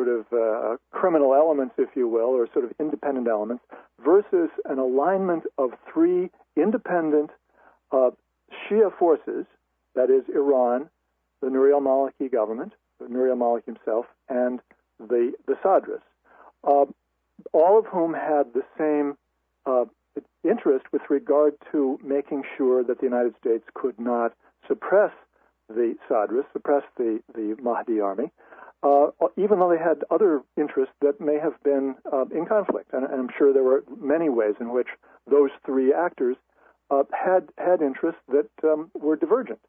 sort of criminal elements, if you will, or sort of independent elements, versus an alignment of three independent Shia forces, that is Iran, the Nouri al-Maliki government, Nouri al-Maliki himself, and the Sadrs, all of whom had the same interest with regard to making sure that the United States could not suppress the Sadrs, suppress the Mahdi Army, even though they had other interests that may have been in conflict. And I'm sure there were many ways in which those three actors had interests that were divergent.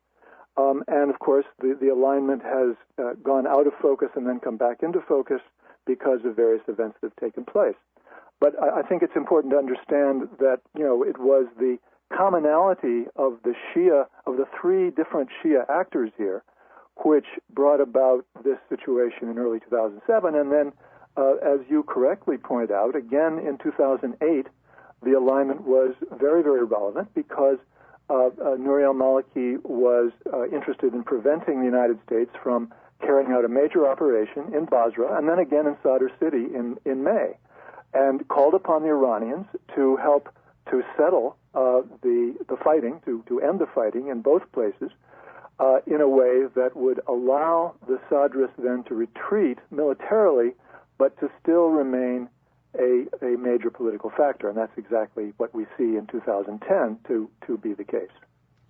And, of course, the alignment has gone out of focus and then come back into focus because of various events that have taken place. But I think it's important to understand that, it was the commonality of the three different Shia actors here, which brought about this situation in early 2007. And then, as you correctly point out, again in 2008, the alignment was very, very relevant because Nouri al-Maliki was interested in preventing the United States from carrying out a major operation in Basra and then again in Sadr City in May, and called upon the Iranians to help to settle the fighting, to end the fighting in both places in a way that would allow the Sadrists then to retreat militarily, but to still remain a major political factor. And that's exactly what we see in 2010 to be the case.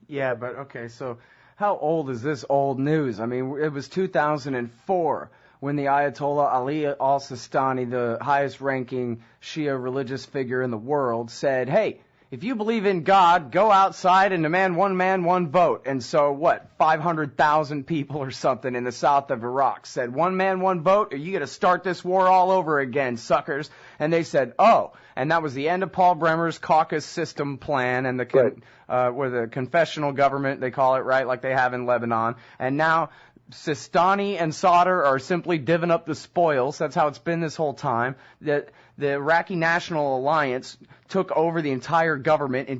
Yeah, but okay, so how old is this old news? I mean, it was 2004 when the Ayatollah Ali al-Sistani, the highest-ranking Shia religious figure in the world, said, hey, if you believe in God, go outside and demand one man, one vote. And so, 500,000 people or something in the south of Iraq said, one man, one vote, or you got to start this war all over again, suckers. And they said, oh. And that was the end of Paul Bremer's caucus system plan and the confessional government, they call it, right, like they have in Lebanon. And now Sistani and Sadr are simply divvying up the spoils. That's how it's been this whole time. The Iraqi National Alliance took over the entire government in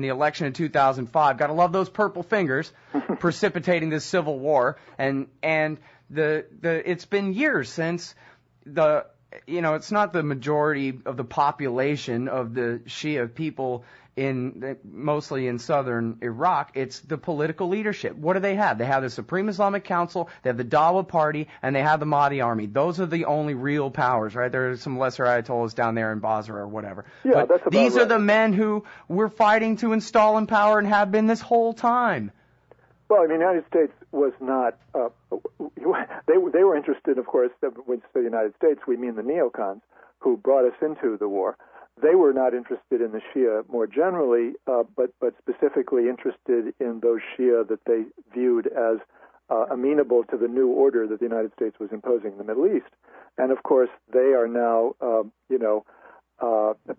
the election in 2005. Got to love those purple fingers, precipitating this civil war. And it's been years since it's not the majority of the population of the Shia people mostly in southern Iraq. It's the political leadership. What do they have? They have the Supreme Islamic Council, they have the Dawa Party, and they have the Mahdi Army. Those are the only real powers, right? There are some lesser ayatollahs down there in Basra or whatever. Yeah, but that's about these right. are the men who we're fighting to install in power and have been this whole time. Well, the United States was not. They were interested, of course. When we say the United States, we mean the neocons who brought us into the war. They were not interested in the Shia more generally, but specifically interested in those Shia that they viewed as amenable to the new order that the United States was imposing in the Middle East. And of course, they are now,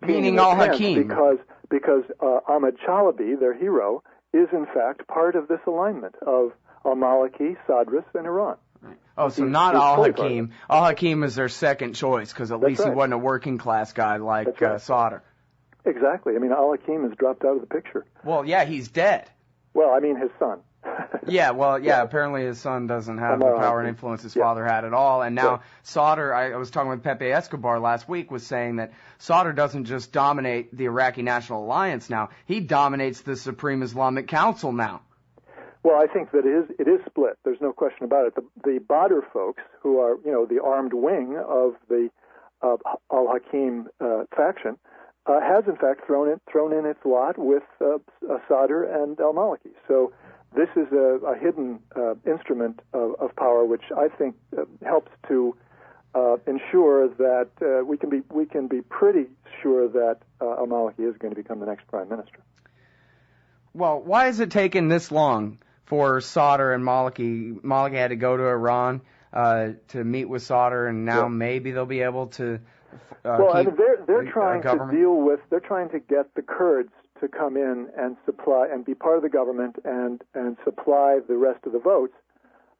meaning al-Hakim, because Ahmad Chalabi, their hero, is in fact part of this alignment of al-Maliki, Sadrs, and Iran. Oh, so not al-Hakim. Al-Hakim is their second choice because at least he wasn't a working class guy like Sadr. Exactly. Al-Hakim has dropped out of the picture. Well, yeah, he's dead. Well, his son. Apparently his son doesn't have the power and influence his father had at all. And now Sadr, I was talking with Pepe Escobar last week, was saying that Sadr doesn't just dominate the Iraqi National Alliance now. He dominates the Supreme Islamic Council now. Well, I think that it is split. There's no question about it. The Badr folks, who are the armed wing of the al-Hakim faction, has in fact thrown in its lot with Sadr and al-Maliki. So this is a hidden instrument of power, which I think helps to ensure that we can be pretty sure that al-Maliki is going to become the next prime minister. Well, why has it taken this long for Sadr and Maliki? Maliki had to go to Iran to meet with Sadr, and now maybe they'll be able to. They're trying they're trying to get the Kurds to come in and supply and be part of the government and supply the rest of the votes,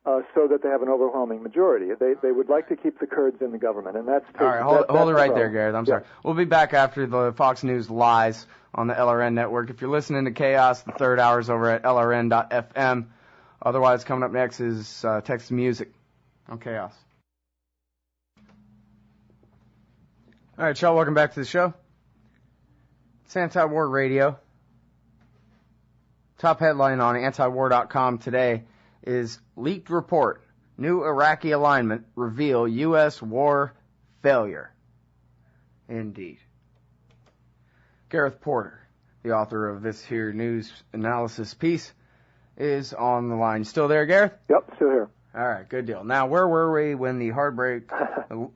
so that they have an overwhelming majority. They would like to keep the Kurds in the government, and that's all right. Hold it right there, Gareth. I'm sorry. We'll be back after the Fox News lies on the LRN network. If you're listening to Chaos, the third hour is over at LRN.FM. Otherwise, coming up next is Texas Music on Chaos. All right, y'all, welcome back to the show. It's Antiwar Radio. Top headline on antiwar.com today is leaked report. New Iraqi alignment reveal U.S. war failure. Indeed. Gareth Porter, the author of this here news analysis piece, is on the line. Still there, Gareth? Yep, still here. All right, good deal. Now, where were we when the Heartbreak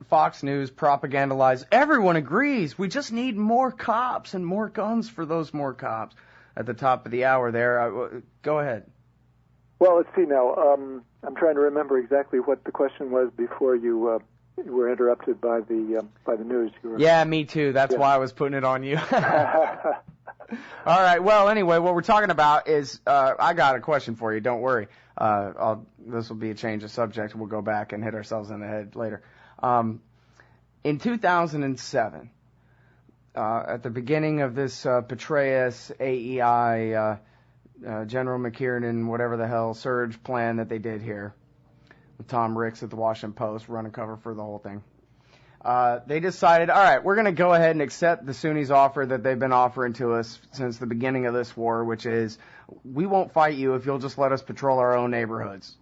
Fox News propagandized? Everyone agrees. We just need more cops and more guns for those more cops. At the top of the hour there. Go ahead. Well, let's see now. I'm trying to remember exactly what the question was before you were interrupted by the news. Yeah, me too. That's why I was putting it on you. All right. Well, anyway, what we're talking about is I got a question for you. Don't worry. This will be a change of subject. We'll go back and hit ourselves in the head later. In 2007, at the beginning of this Petraeus, AEI, General McKiernan, whatever the hell, surge plan that they did here, with Tom Ricks at the Washington Post running cover for the whole thing, they decided, all right, we're going to go ahead and accept the Sunnis' offer that they've been offering to us since the beginning of this war, which is we won't fight you if you'll just let us patrol our own neighborhoods.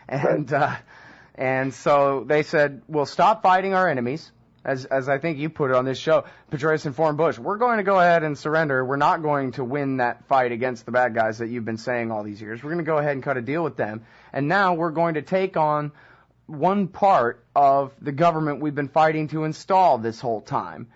And so they said, we'll stop fighting our enemies. As I think you put it on this show, Petraeus informed Bush, we're going to go ahead and surrender. We're not going to win that fight against the bad guys that you've been saying all these years. We're going to go ahead and cut a deal with them. And now we're going to take on one part of the government we've been fighting to install this whole time.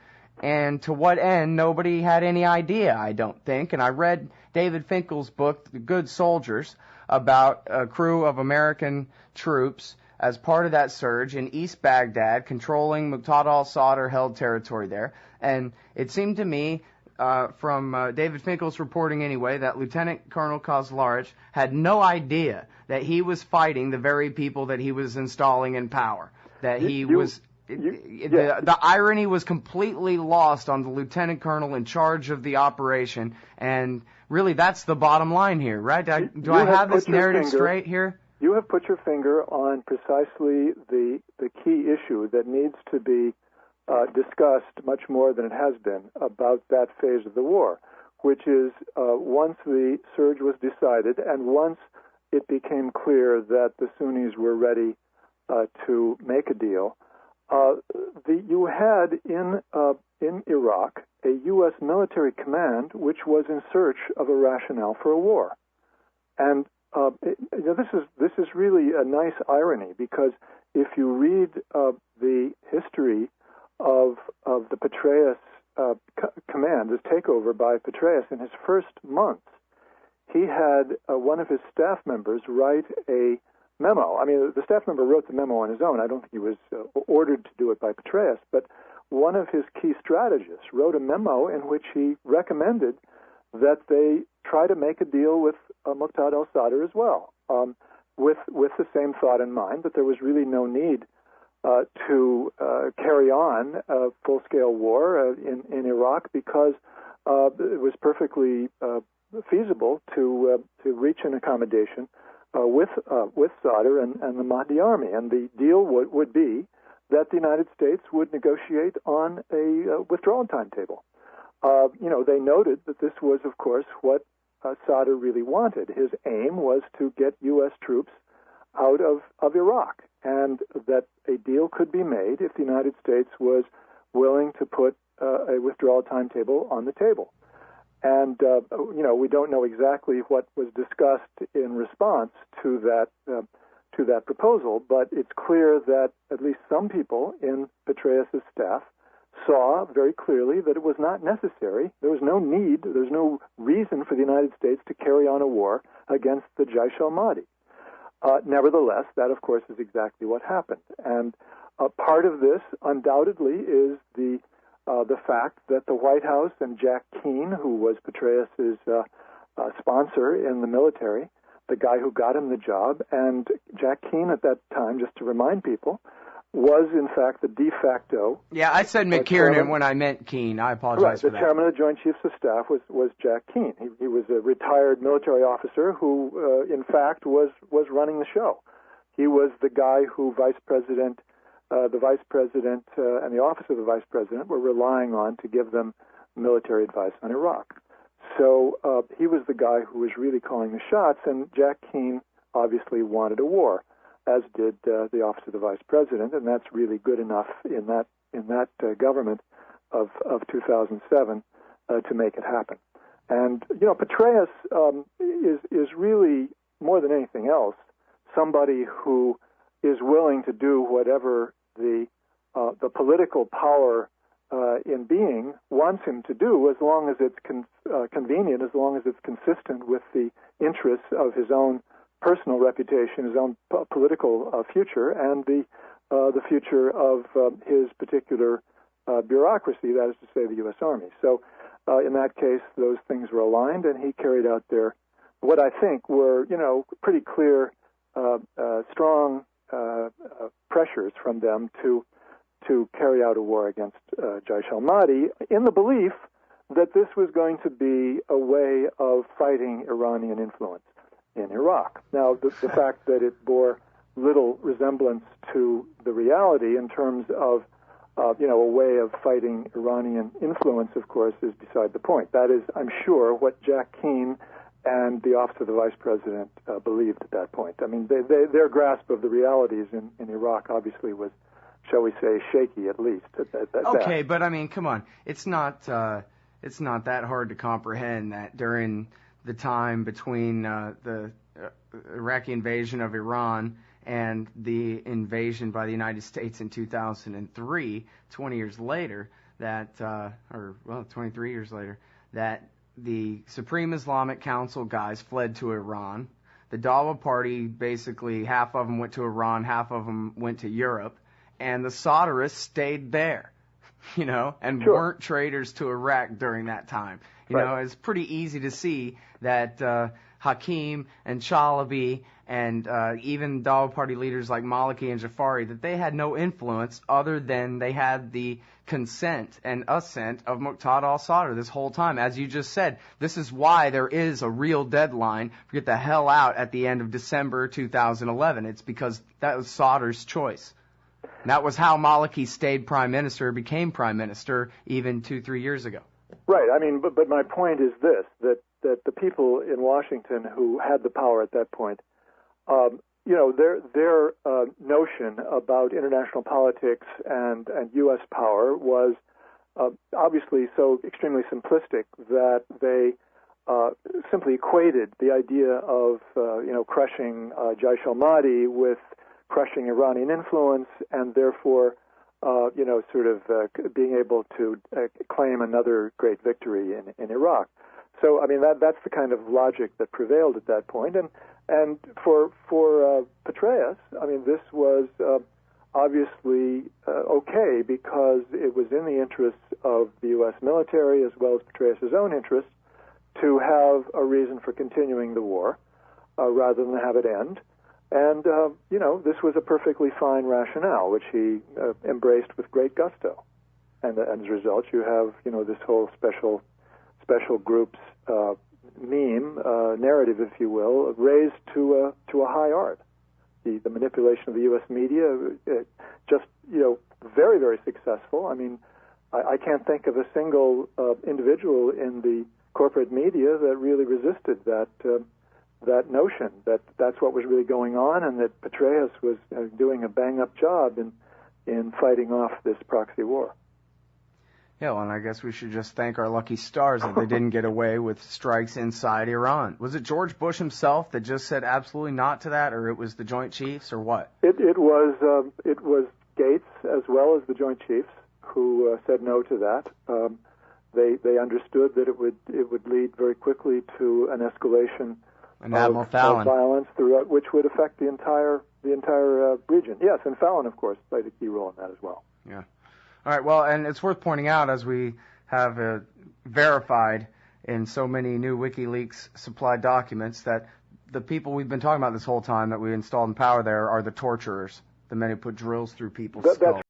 And to what end, nobody had any idea, I don't think. And I read David Finkel's book, The Good Soldiers, about a crew of American troops as part of that surge in East Baghdad, controlling Moqtada al-Sadr held territory there. And it seemed to me, from David Finkel's reporting anyway, that Lieutenant Colonel Kozlarich had no idea that he was fighting the very people that he was installing in power. That the irony was completely lost on the lieutenant colonel in charge of the operation. And really, that's the bottom line here, right? Do I have this narrative straight here? You have put your finger on precisely the key issue that needs to be discussed much more than it has been about that phase of the war, which is once the surge was decided and once it became clear that the Sunnis were ready to make a deal, you had in Iraq a U.S. military command which was in search of a rationale for a war. And this is really a nice irony, because if you read the history of the Petraeus command, this takeover by Petraeus in his first months, he had one of his staff members write a memo. I mean, the staff member wrote the memo on his own. I don't think he was ordered to do it by Petraeus, but one of his key strategists wrote a memo in which he recommended that they try to make a deal with Moqtada al-Sadr as well, with the same thought in mind that there was really no need to carry on a full-scale war in Iraq, because it was perfectly feasible to reach an accommodation with Sadr and the Mahdi Army, and the deal would be that the United States would negotiate on a withdrawal timetable. They noted that this was, of course, what Sadr really wanted. His aim was to get U.S. troops out of Iraq, and that a deal could be made if the United States was willing to put a withdrawal timetable on the table. And, we don't know exactly what was discussed in response to that proposal, but it's clear that at least some people in Petraeus' staff saw very clearly that it was not necessary. There was no need, there's no reason for the United States to carry on a war against the Jaish al-Mahdi. Nevertheless, that, of course, is exactly what happened. And part of this, undoubtedly, is the fact that the White House and Jack Keane, who was Petraeus' sponsor in the military, the guy who got him the job, and Jack Keane at that time, just to remind people, was in fact the de facto. Yeah, I said McKiernan when I meant Keane. I apologize for that. The chairman of the Joint Chiefs of Staff was Jack Keane. He was a retired military officer who, in fact, was running the show. He was the guy who Vice President the vice president and the office of the vice president were relying on to give them military advice on Iraq. So he was the guy who was really calling the shots, and Jack Keane obviously wanted a war, as did the office of the vice president, and that's really good enough in that government of 2007 to make it happen. And Petraeus is really, more than anything else, somebody who is willing to do whatever the political power in being wants him to do, as long as it's convenient, as long as it's consistent with the interests of his own personal reputation, his own political future, and the future of his particular bureaucracy, that is to say, the U.S. Army. So in that case, those things were aligned, and he carried out what I think were, pretty clear, strong pressures from them to carry out a war against Jaish al-Mahdi, in the belief that this was going to be a way of fighting Iranian influence in Iraq. Now, the fact that it bore little resemblance to the reality in terms of a way of fighting Iranian influence, of course, is beside the point. That is, I'm sure, what Jack Keane and the office of the vice president believed at that point. I mean, their grasp of the realities in Iraq obviously was, shall we say, shaky at least. Okay, but I mean, come on, it's not that hard to comprehend that during the time between the Iraqi invasion of Iran and the invasion by the United States in 2003, 20 years later, 23 years later, that the Supreme Islamic Council guys fled to Iran. The Dawa Party, basically, half of them went to Iran, half of them went to Europe, and the Sadrists stayed there, and sure. weren't traitors to Iraq during that time. It's pretty easy to see that Hakim and Chalabi and even Dawa Party leaders like Maliki and Jafari, that they had no influence other than they had the consent and assent of Moqtada al-Sadr this whole time. As you just said, this is why there is a real deadline to get the hell out at the end of December 2011. It's because that was Sadr's choice. And that was how Maliki stayed prime minister, became prime minister even 2-3 years ago. Right. I mean, but my point is this, that the people in Washington who had the power at that point, their notion about international politics and U.S. power was obviously so extremely simplistic that they simply equated the idea of crushing Jaish al-Mahdi with crushing Iranian influence, and therefore being able to claim another great victory in Iraq. So, I mean, that's the kind of logic that prevailed at that point. And for Petraeus, I mean, this was obviously okay, because it was in the interests of the U.S. military, as well as Petraeus' own interests, to have a reason for continuing the war rather than have it end. And, this was a perfectly fine rationale, which he embraced with great gusto. And as a result, you have, this whole special groups meme narrative, if you will, raised to a high art. The manipulation of the U.S. media, just very, very successul. I mean, I can't think of a single individual in the corporate media that really resisted that notion that that's what was really going on, and that Petraeus was doing a bang-up job in fighting off this proxy war. Yeah, well, and I guess we should just thank our lucky stars that they didn't get away with strikes inside Iran. Was it George Bush himself that just said absolutely not to that, or it was the Joint Chiefs, or what? It was Gates as well as the Joint Chiefs who said no to that. They understood that it would lead very quickly to an escalation of violence throughout, which would affect the entire region. Yes, and Fallon, of course, played a key role in that as well. Yeah. All right, well, and it's worth pointing out, as we have verified in so many new WikiLeaks supplied documents, that the people we've been talking about this whole time that we installed in power there are the torturers, the men who put drills through people's skulls.